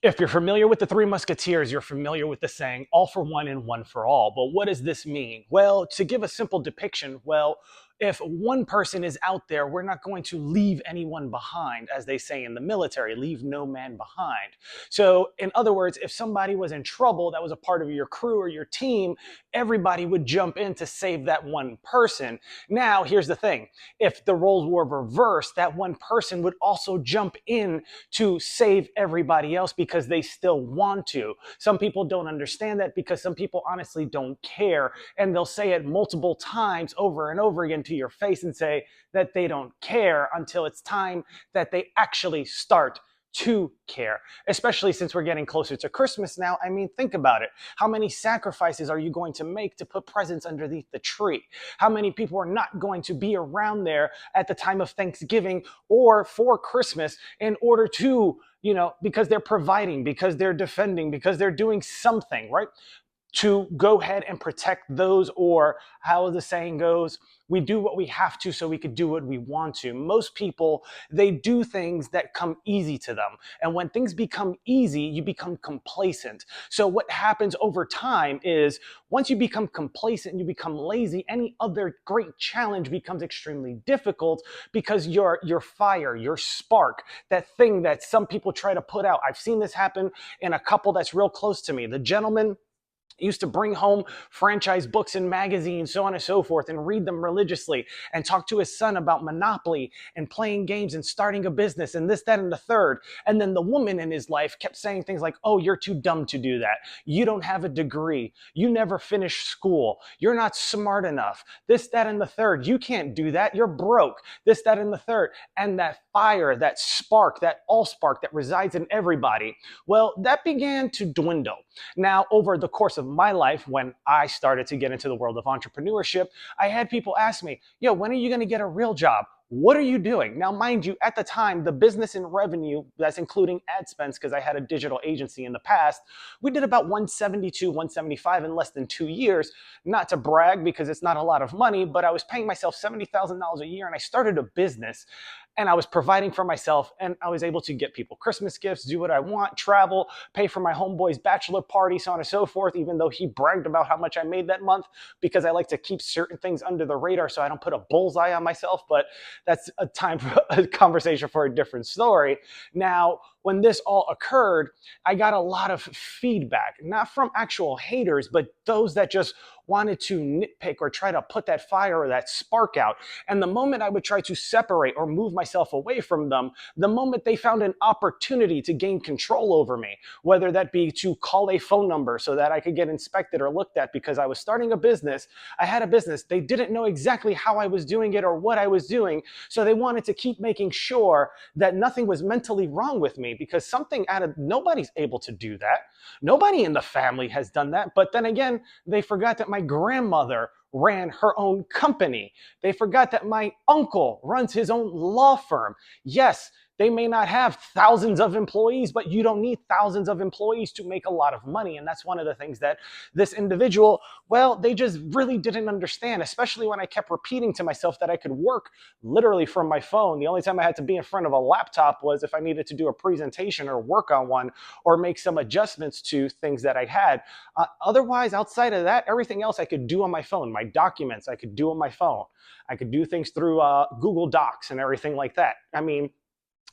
If you're familiar with the Three Musketeers, you're familiar with the saying, all for one and one for all. But what does this mean? Well, to give a simple depiction, if one person is out there, we're not going to leave anyone behind, as they say in the military, leave no man behind. So, in other words, if somebody was in trouble that was a part of your crew or your team, everybody would jump in to save that one person. Now, here's the thing, if the roles were reversed, that one person would also jump in to save everybody else because they still want to. Some people don't understand that because some people honestly don't care, and they'll say it multiple times over and over again to your face and say that they don't care until it's time that they actually start to care, especially since we're getting closer to Christmas now. I mean, think about it. How many sacrifices are you going to make to put presents underneath the tree? How many people are not going to be around there at the time of Thanksgiving or for Christmas in order to, because they're providing, because they're defending, because they're doing something, right? To go ahead and protect those, or how the saying goes, we do what we have to so we could do what we want to. Most people, they do things that come easy to them. And when things become easy, you become complacent. So what happens over time is once you become complacent and you become lazy, any other great challenge becomes extremely difficult because your fire, your spark, that thing that some people try to put out. I've seen this happen in a couple that's real close to me. The gentleman used to bring home franchise books and magazines, so on and so forth, and read them religiously and talk to his son about Monopoly and playing games and starting a business and this, that, and the third. And then the woman in his life kept saying things like, oh, you're too dumb to do that. You don't have a degree. You never finished school. You're not smart enough. This, that, and the third. You can't do that. You're broke. This, that, and the third. And that fire, that spark, that allspark that resides in everybody, well, that began to dwindle. Now, over the course of my life, when I started to get into the world of entrepreneurship, I had people ask me, yo, when are you going to get a real job? What are you doing? Now, mind you, at the time, the business and revenue, that's including ad spends, because I had a digital agency in the past, we did about 172, 175 in less than 2 years. Not to brag because it's not a lot of money, but I was paying myself $70,000 a year and I started a business and I was providing for myself and I was able to get people Christmas gifts, do what I want, travel, pay for my homeboy's bachelor party, so on and so forth, even though he bragged about how much I made that month because I like to keep certain things under the radar so I don't put a bullseye on myself. But that's a time for a conversation for a different story. Now, when this all occurred, I got a lot of feedback, not from actual haters, but those that just wanted to nitpick or try to put that fire or that spark out. And the moment I would try to separate or move myself away from them, the moment they found an opportunity to gain control over me, whether that be to call a phone number so that I could get inspected or looked at because I was starting a business, I had a business, they didn't know exactly how I was doing it or what I was doing, so they wanted to keep making sure that nothing was mentally wrong with me because nobody's able to do that. Nobody in the family has done that. But then again, they forgot that my grandmother ran her own company. They forgot that my uncle runs his own law firm. Yes, they may not have thousands of employees, but you don't need thousands of employees to make a lot of money. And that's one of the things that this individual, well, they just really didn't understand, especially when I kept repeating to myself that I could work literally from my phone. The only time I had to be in front of a laptop was if I needed to do a presentation or work on one or make some adjustments to things that I had. Otherwise, outside of that, everything else I could do on my phone. My documents I could do on my phone. I could do things through Google Docs and everything like that. I mean,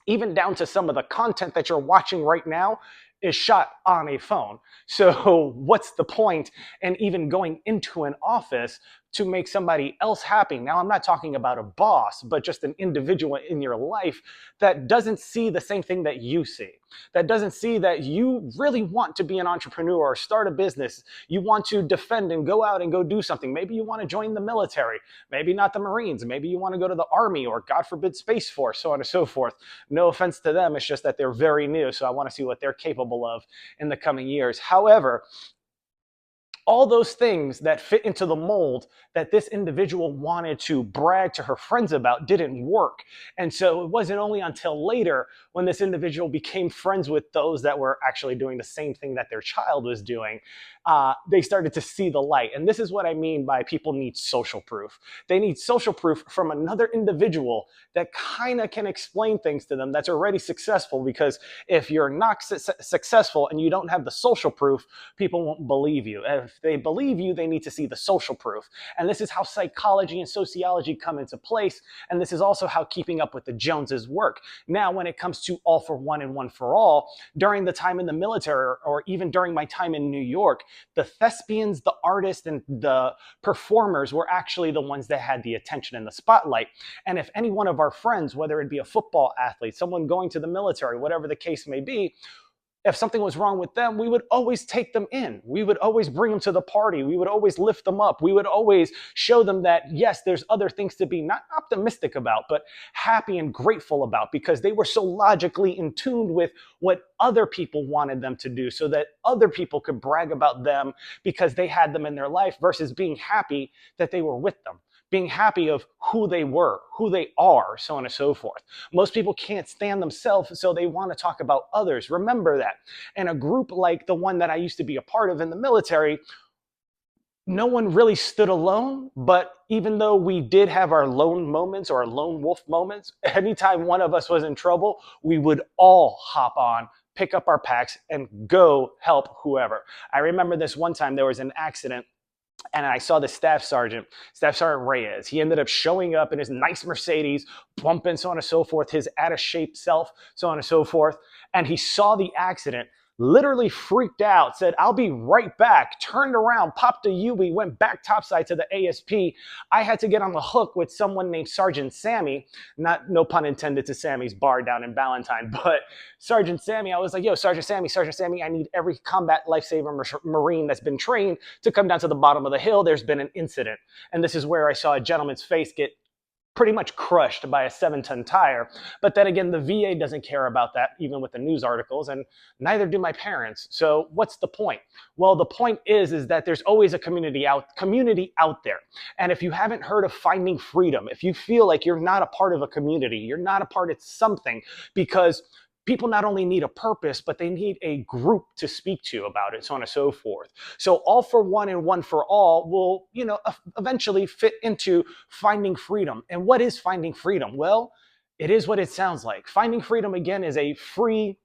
even down to some of the content that you're watching right now is shot on a phone. So what's the point in even going into an office to make somebody else happy? Now, I'm not talking about a boss, but just an individual in your life that doesn't see the same thing that you see, that doesn't see that you really want to be an entrepreneur or start a business. You want to defend and go out and go do something. Maybe you want to join the military, maybe not the Marines. Maybe you want to go to the Army or, God forbid, Space Force, so on and so forth. No offense to them. It's just that they're very new. So I want to see what they're capable of in the coming years. However, All those things that fit into the mold that this individual wanted to brag to her friends about didn't work. And so it wasn't only until later when this individual became friends with those that were actually doing the same thing that their child was doing, they started to see the light. And this is what I mean by people need social proof. They need social proof from another individual that kind of can explain things to them that's already successful. Because if you're not successful and you don't have the social proof, people won't believe you. If they believe you, they need to see the social proof. And this is how psychology and sociology come into place. And this is also how Keeping Up with the Joneses work. Now, when it comes to All for One and One for All, during the time in the military, or even during my time in New York, the thespians, the artists, and the performers were actually the ones that had the attention in the spotlight. And if any one of our friends, whether it be a football athlete, someone going to the military, whatever the case may be, if something was wrong with them, we would always take them in. We would always bring them to the party. We would always lift them up. We would always show them that, yes, there's other things to be not optimistic about, but happy and grateful about, because they were so logically in tune with what other people wanted them to do, so that other people could brag about them because they had them in their life, versus being happy that they were with them, being happy of who they were, who they are, so on and so forth. Most people can't stand themselves, so they want to talk about others. Remember that. In a group like the one that I used to be a part of in the military, no one really stood alone, but even though we did have our lone moments or our lone wolf moments, anytime one of us was in trouble, we would all hop on, pick up our packs, and go help whoever. I remember this one time there was an accident, and I saw the Staff Sergeant Reyes. He ended up showing up in his nice Mercedes, bumping, so on and so forth, his out of shape self, so on and so forth. And he saw the accident, literally freaked out, said, "I'll be right back," turned around, popped a U-ey, went back topside to the ASP. I had to get on the hook with someone named Sergeant Sammy, not, no pun intended, to Sammy's bar down in Ballantyne, but Sergeant Sammy. I was like, "Yo, Sergeant Sammy, I need every combat lifesaver Marine that's been trained to come down to the bottom of the hill. There's been an incident." And this is where I saw a gentleman's face get pretty much crushed by a 7-ton tire. But then again, the VA doesn't care about that, even with the news articles, and neither do my parents. So what's the point? Well, the point is that there's always a community out there. And if you haven't heard of Finding Freedom, if you feel like you're not a part of a community, you're not a part of something, because people not only need a purpose, but they need a group to speak to about it, so on and so forth. So All for One and One for All will, eventually fit into Finding Freedom. And what is Finding Freedom? Well, it is what it sounds like. Finding Freedom, again, is a free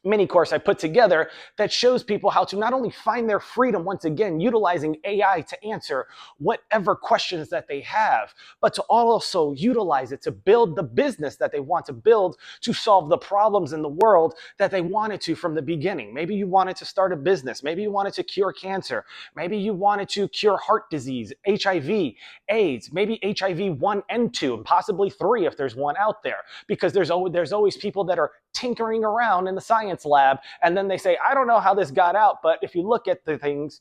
mini course I put together that shows people how to not only find their freedom, once again, utilizing AI to answer whatever questions that they have, but to also utilize it to build the business that they want to build, to solve the problems in the world that they wanted to from the beginning. Maybe you wanted to start a business. Maybe you wanted to cure cancer. Maybe you wanted to cure heart disease, HIV, AIDS, maybe HIV 1 and 2, and possibly 3 if there's one out there, because there's always people that are tinkering around in the science lab, and then they say, "I don't know how this got out," but if you look at things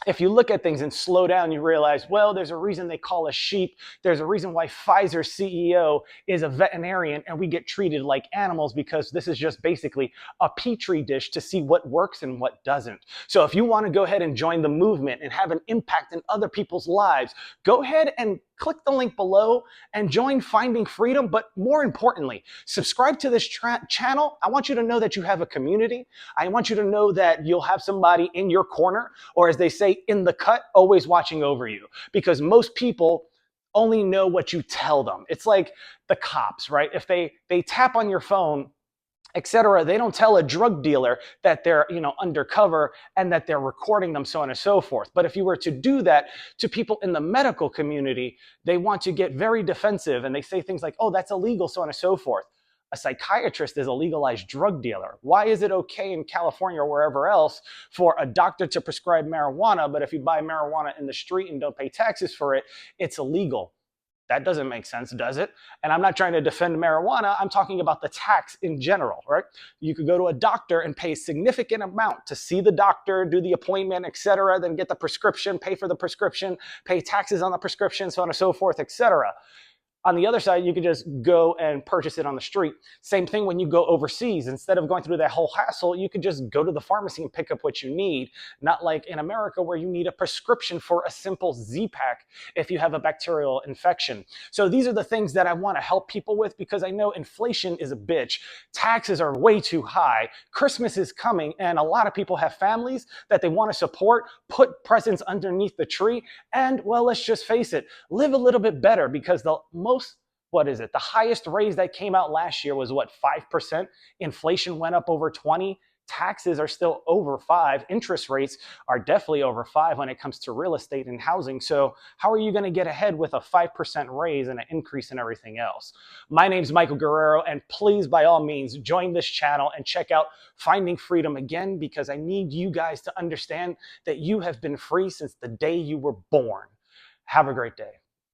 and slow down, you realize, well, there's a reason they call us sheep. There's a reason why Pfizer's CEO is a veterinarian and we get treated like animals, because this is just basically a petri dish to see what works and what doesn't. So if you want to go ahead and join the movement and have an impact in other people's lives, go ahead and click the link below and join Finding Freedom. But more importantly, subscribe to this channel. I want you to know that you have a community. I want you to know that you'll have somebody in your corner, or as they say, in the cut, always watching over you. Because most people only know what you tell them. It's like the cops, right? If they tap on your phone, etc., they don't tell a drug dealer that they're undercover and that they're recording them, so on and so forth. But if you were to do that to people in the medical community, they want to get very defensive and they say things like, "Oh, that's illegal," so on and so forth. A psychiatrist is a legalized drug dealer. Why is it okay in California or wherever else for a doctor to prescribe marijuana, but if you buy marijuana in the street and don't pay taxes for it, it's illegal? That doesn't make sense, does it? And I'm not trying to defend marijuana. I'm talking about the tax in general, right? You could go to a doctor and pay a significant amount to see the doctor, do the appointment, etc., then get the prescription, pay for the prescription, pay taxes on the prescription, so on and so forth, etc. On the other side, you could just go and purchase it on the street. Same thing when you go overseas. Instead of going through that whole hassle, you could just go to the pharmacy and pick up what you need. Not like in America where you need a prescription for a simple Z-Pack if you have a bacterial infection. So these are the things that I want to help people with because I know inflation is a bitch. Taxes are way too high. Christmas is coming and a lot of people have families that they want to support, put presents underneath the tree, and well, let's just face it, live a little bit better because the most what is it? The highest raise that came out last year was what, 5%? Inflation went up over 20. Taxes are still over 5. Interest rates are definitely over 5 when it comes to real estate and housing. So how are you going to get ahead with a 5% raise and an increase in everything else? My name's Michael Guerrero, and please, by all means, join this channel and check out Finding Freedom again, because I need you guys to understand that you have been free since the day you were born. Have a great day.